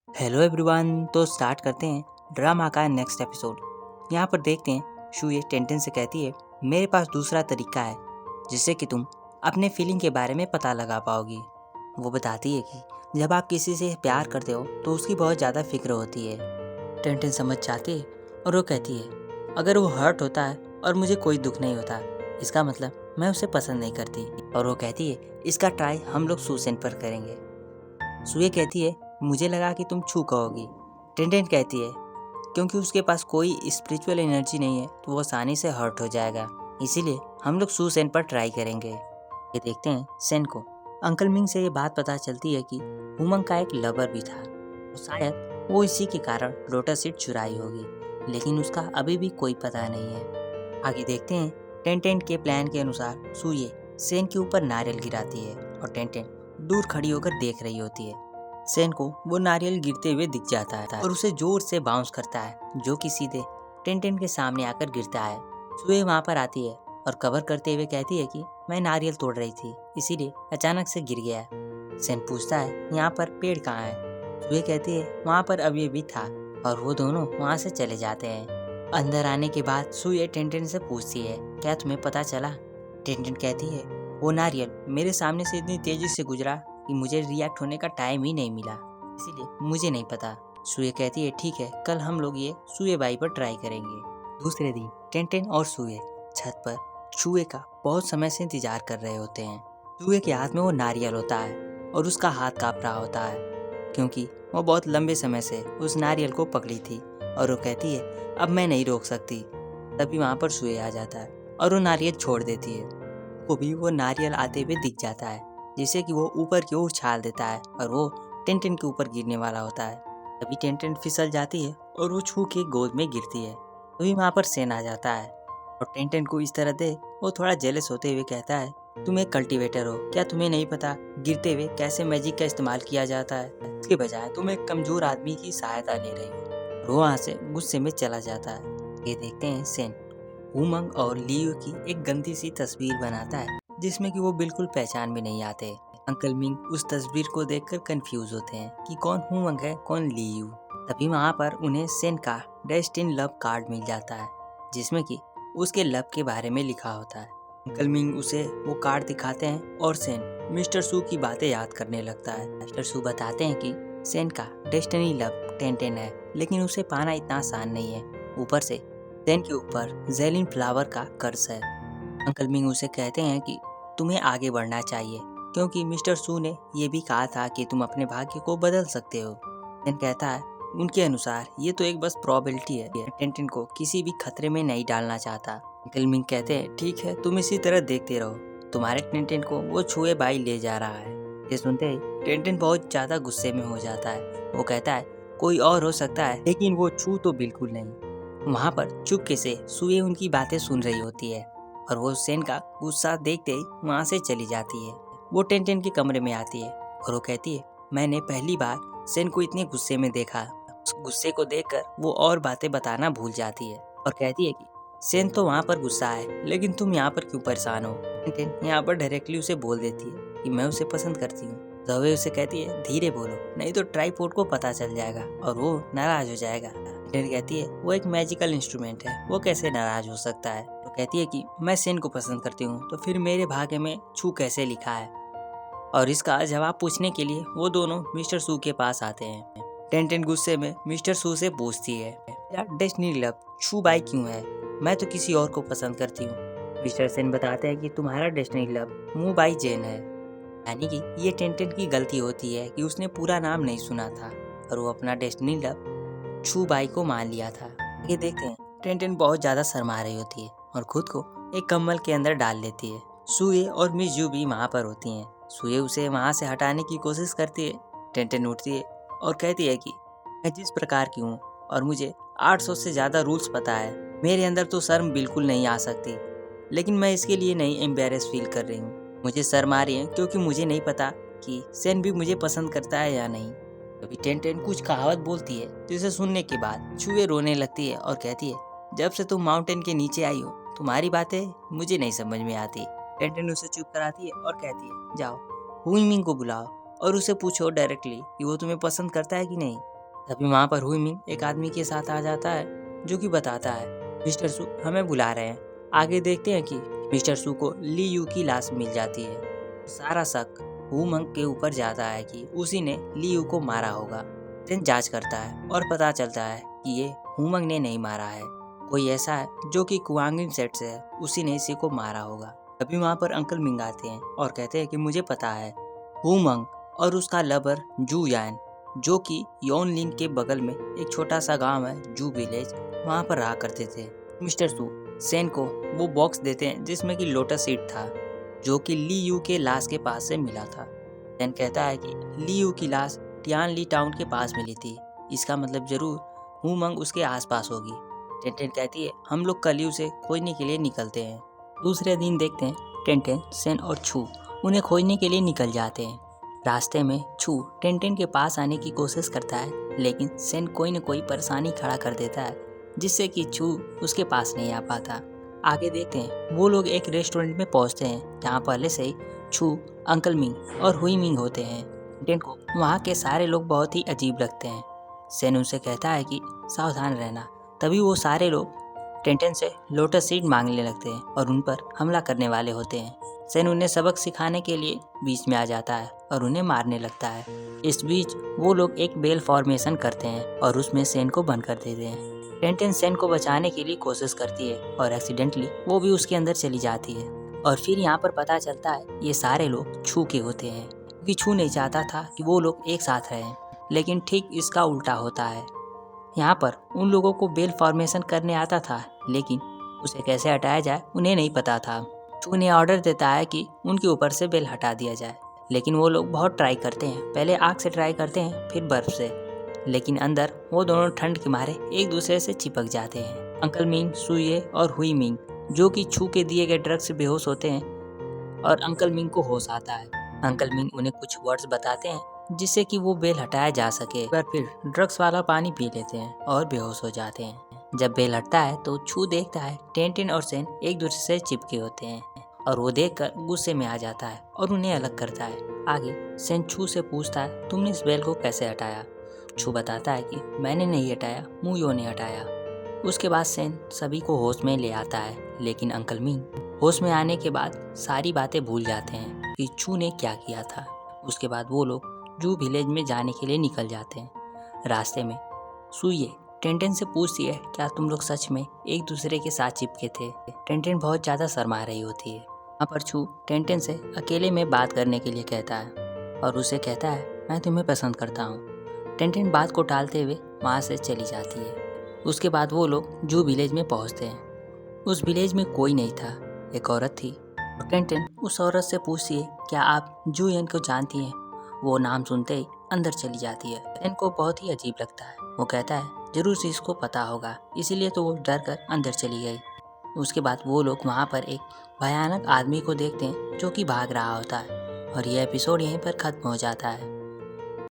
Hello everyone. तो start करते हैं ड्रामा का नेक्स्ट एपिसोड। यहाँ पर देखते हैं शुए टेंटेन से कहती है, मेरे पास दूसरा तरीका है जिससे कि तुम अपने फीलिंग के बारे में पता लगा पाओगी। वो बताती है कि जब आप किसी से प्यार करते हो तो उसकी बहुत ज़्यादा फिक्र होती है। टेंटेन समझ जाती है और वो कहती है, अगर वो हर्ट होता है और मुझे कोई दुख नहीं होता, इसका मतलब मैं उसे पसंद नहीं करती। और वो कहती है, इसका ट्राई हम लोग सुसेन पर करेंगे। सुए कहती है, मुझे लगा कि तुम छू कहोगी। टेंटेन कहती है, क्योंकि उसके पास कोई स्पिरिचुअल एनर्जी नहीं है तो वो आसानी से हर्ट हो जाएगा, इसीलिए हम लोग सू सेन पर ट्राई करेंगे। ये देखते हैं सेन को। अंकल मिंग से ये बात पता चलती है कि उमंग का एक लवर भी था, तो शायद वो इसी के कारण लोटस सीड चुराई होगी, लेकिन उसका अभी भी कोई पता नहीं है। आगे देखते हैं टेंटेन के प्लान के अनुसार सुये सेन के ऊपर नारियल गिराती है और टेंटेन दूर खड़ी होकर देख रही होती है। सेन को वो नारियल गिरते हुए दिख जाता है और उसे जोर से बाउंस करता है, जो कि सीधे टेंटेन के सामने आकर गिरता है। सुए वहाँ पर आती है और कवर करते हुए कहती है कि मैं नारियल तोड़ रही थी, इसीलिए अचानक से गिर गया। सेन पूछता है, यहाँ पर पेड़ कहाँ है? सुए कहती है, वहाँ पर अभी अभी था, और वो दोनों वहाँ से चले जाते हैं। अंदर आने के बाद सुए टेंटेन से पूछती है, क्या तुम्हें पता चला? टेंटेन कहती है, वो नारियल मेरे सामने से इतनी तेजी से गुजरा कि मुझे रिएक्ट होने का टाइम ही नहीं मिला, इसीलिए मुझे नहीं पता। सुए कहती है, ठीक है, कल हम लोग ये सुए बाई पर ट्राई करेंगे। दूसरे दिन टेंटेन और सुए छत पर चूहे का बहुत समय से इंतजार कर रहे होते हैं। चूहे के हाथ में वो नारियल होता है और उसका हाथ कांप रहा होता है, क्योंकि वो बहुत लंबे समय से उस नारियल को पकड़ी थी। और वो कहती है, अब मैं नहीं रोक सकती। तभी वहाँ पर सुए आ जाता है और वो नारियल छोड़ देती है। वो भी वो नारियल आते हुए दिख जाता है, जिसे कि वो ऊपर की ओर उछाल देता है और वो टेंटेन के ऊपर गिरने वाला होता है। तभी टेंटेन फिसल जाती है और वो छू के गोद में गिरती है। तभी वहाँ पर सेन आ जाता है और टेंटेन को इस तरह देख वो थोड़ा जेलस होते हुए कहता है, तुम एक कल्टीवेटर हो, क्या तुम्हें नहीं पता गिरते हुए कैसे मैजिक का इस्तेमाल किया जाता है? इसके बजाय तुम एक कमजोर आदमी की सहायता ले रही हो। वो वहाँ से गुस्से में चला जाता है। ये देखते हैं सेन उमंग और लियू की एक गंदी सी तस्वीर बनाता है, जिसमें कि वो बिल्कुल पहचान में नहीं आते। अंकल मिंग उस तस्वीर को देखकर कंफ्यूज होते हैं कि कौन उमंग है कौन लियू। तभी वहाँ पर उन्हें सेन का डेस्टिन लव कार्ड मिल जाता है, जिसमें कि उसके लव के बारे में लिखा होता है। अंकल मिंग उसे वो कार्ड दिखाते हैं और सेन मिस्टर सू की बातें याद करने लगता है। मिस्टर सू बताते हैं कि सेन का डेस्टिनी लव टेंटेन है, लेकिन उसे पाना इतना आसान नहीं है। ऊपर से सेन के ऊपर जेलिन फ्लावर का कर्ज है। अंकल मिंग उसे कहते हैं कि तुम्हें आगे बढ़ना चाहिए, क्योंकि मिस्टर सू ने ये भी कहा था कि तुम अपने भाग्य को बदल सकते हो। सेन कहता है, उनके अनुसार ये तो एक बस प्रोबेबिलिटी है, टेंटेन को किसी भी खतरे में नहीं डालना चाहता। अंकल मिंग कहते हैं, ठीक है, तुम इसी तरह देखते रहो, तुम्हारे टेंटेन को वो छुए बाई ले जा रहा है। ये सुनते ही टेंटेन बहुत ज्यादा गुस्से में हो जाता है। वो कहता है, कोई और हो सकता है, लेकिन वो छू तो बिल्कुल नहीं। वहाँ पर चुपके से सुए उनकी बातें सुन रही होती है और वो सेन का गुस्सा देखते ही वहाँ से चली जाती है। वो टेंटेन के कमरे में आती है और वो कहती है, मैंने पहली बार सेन को इतने गुस्से में देखा। उस गुस्से को देखकर वो और बातें बताना भूल जाती है और कहती है कि सेन तो वहाँ पर गुस्सा है, लेकिन तुम यहाँ पर क्यों परेशान हो? टेंटेन यहाँ पर डायरेक्टली उसे बोल देती है कि मैं उसे पसंद करती हूँ। ज़ोए उसे कहती है, धीरे बोलो, नहीं तो ट्राइपॉड को पता चल जाएगा और वो नाराज हो जाएगा। टेंटेन कहती है, वो एक मैजिकल इंस्ट्रूमेंट है, वो कैसे नाराज हो सकता है? तो कहती है कि मैं सेन को पसंद करती हूँ, तो फिर मेरे भाग्य में छू कैसे लिखा है? और इसका जवाब पूछने के लिए वो दोनों मिस्टर सू के पास आते हैं। टेंटेन गुस्से में मिस्टर सू से पूछती है, यार डेस्टिनी लव छू बाई क्यों है? मैं तो किसी और को पसंद करती हूँ। मिस्टर सेन बताते हैं कि तुम्हारा डेस्टिनी लव मू बाई जेन है। यानी कि ये टेंटेन की गलती होती है कि उसने पूरा नाम नहीं सुना था और वो अपना डेस्टिनी लव छू बाई को मान लिया था। ये देखते हैं टेंटेन बहुत ज्यादा शर्मा रही होती है और खुद को एक कम्बल के अंदर डाल लेती है। सुए और मिस जू भी वहाँ पर होती हैं। सुए उसे वहाँ से हटाने की कोशिश करती है। टेंटेन उठती है और कहती है कि मैं जिस प्रकार की हूँ और मुझे 800 से ज्यादा रूल्स पता है, मेरे अंदर तो शर्म बिल्कुल नहीं आ सकती, लेकिन मैं इसके लिए नहीं एम्बेरस फील कर रही हूँ। मुझे शर्म आ रही है क्योंकि मुझे नहीं पता कि सेन भी मुझे पसंद करता है या नहीं। कभी टेंटेन कुछ कहावत बोलती है, जिसे सुनने के बाद चूहे रोने लगती है और कहती है, जब से तुम माउंटेन के नीचे आई हो, तुम्हारी बातें मुझे नहीं समझ में आती। टेंटेन उसे चुप कराती है और कहती है, जाओ हुइमिंग को बुलाओ और उसे पूछो डायरेक्टली कि वो तुम्हें पसंद करता है कि नहीं। तभी वहाँ पर हुई मिंग एक आदमी के साथ आ जाता है जो कि बताता है मिस्टर सू हमें बुला रहे हैं। आगे देखते हैं कि मिस्टर सू को ली यू की लाश मिल जाती है। सारा शक हु मंग के ऊपर जाता है कि उसी ने ली यू को मारा होगा। सेन जांच करता है और पता चलता है कि ये हु मंग ने नहीं मारा है, कोई ऐसा है जो कि कुआंगिन सेट से है, उसी ने इसी को मारा होगा। तभी वहाँ पर अंकल मिंग आते हैं और कहते हैं कि मुझे पता है हु मंग और उसका लवर जू यान जो कि योनलिन के बगल में एक छोटा सा गांव है जू विलेज, वहाँ पर रहा करते थे। मिस्टर सू सेन को वो बॉक्स देते हैं जिसमें कि लोटस सीड था जो कि ली यू के लाश के पास से मिला था। सेन कहता है कि ली यू की लाश टियान ली टाउन के पास मिली थी, इसका मतलब जरूर हु मंग उसके आसपास होगी। टेंटेन कहती है हम लोग कल उसे खोजने के लिए निकलते हैं। दूसरे दिन देखते हैं टेंटेन, सेन और छू उन्हें खोजने के लिए निकल जाते हैं। रास्ते में छू टेंटेन के पास आने की कोशिश करता है लेकिन सेन कोई न कोई परेशानी खड़ा कर देता है जिससे कि छू उसके पास नहीं आ पाता। आगे देखते हैं वो लोग एक रेस्टोरेंट में पहुंचते हैं जहां पहले से ही छू, अंकल मिंग और हुई मिंग होते हैं। टेंटेन को वहां के सारे लोग बहुत ही अजीब लगते हैं। सेन उनसे कहता है कि सावधान रहना। तभी वो सारे लोग टेंटेन से लोटस सीड मांगने लगते हैं और उन पर हमला करने वाले होते हैं। सेन उन्हें सबक सिखाने के लिए बीच में आ जाता है और उन्हें मारने लगता है। इस बीच वो लोग एक बेल फॉर्मेशन करते हैं और उसमें सेन को बंद कर देते हैं। टेंटेन सेन को बचाने के लिए कोशिश करती है और एक्सीडेंटली वो भी उसके अंदर चली जाती है। और फिर यहाँ पर पता चलता है ये सारे लोग छू के होते हैं क्योंकि छू नहीं चाहता था कि वो लोग एक साथ रहें, लेकिन ठीक इसका उल्टा होता है। यहाँ पर उन लोगों को बेल फॉर्मेशन करने आता था लेकिन उसे कैसे हटाया जाए उन्हें नहीं पता था। छू ने ऑर्डर देता है कि उनके ऊपर से बेल हटा दिया जाए, लेकिन वो लोग बहुत ट्राई करते हैं। पहले आग से ट्राई करते हैं फिर बर्फ से, लेकिन अंदर वो दोनों ठंड के मारे एक दूसरे से चिपक जाते हैं। अंकल मिंग, सुये और हुई मिंग जो कि छू के दिए गए ड्रग्स से बेहोश होते हैं और अंकल मिंग को होश आता है। अंकल मिंग उन्हें कुछ वर्ड्स बताते हैं जिससे कि वो बेल हटाया जा सके, पर फिर ड्रग्स वाला पानी पी लेते हैं और बेहोश हो जाते हैं। जब बेल हटता है तो छू देखता है टेंटेन और सेन एक दूसरे से चिपके होते हैं और वो देखकर गुस्से में आ जाता है और उन्हें अलग करता है। आगे सेन छू से पूछता है तुमने इस बेल को कैसे हटाया। छू बताता है कि मैंने नहीं हटाया, मुयो ने हटाया। उसके बाद सेन सभी को होश में ले आता है, लेकिन अंकल मिंग होश में आने के बाद सारी बातें भूल जाते हैं कि छू ने क्या किया था। उसके बाद वो लोग जू विलेज में जाने के लिए निकल जाते हैं। रास्ते में सुये टेंटेन से पूछती है क्या तुम लोग सच में एक दूसरे के साथ चिपके थे। टेंटेन बहुत ज़्यादा शर्मा रही होती है। वहाँ पर छू टेंटेन से अकेले में बात करने के लिए कहता है और उसे कहता है मैं तुम्हें पसंद करता हूँ। टेंटेन बात को टालते हुए वहाँ से चली जाती है। उसके बाद वो लोग जू विलेज में पहुँचते हैं। उस विलेज में कोई नहीं था, एक औरत थी। टेंटेन उस औरत से पूछती है क्या आप जू यन को जानती हैं। वो नाम सुनते ही अंदर चली जाती है। टेंटेन को बहुत ही अजीब लगता है। वो कहता है जरूर से इसको पता होगा, इसीलिए तो वो डर कर अंदर चली गई। उसके बाद वो लोग वहाँ पर एक भयानक आदमी को देखते हैं जो कि भाग रहा होता है और यह एपिसोड यहीं पर खत्म हो जाता है।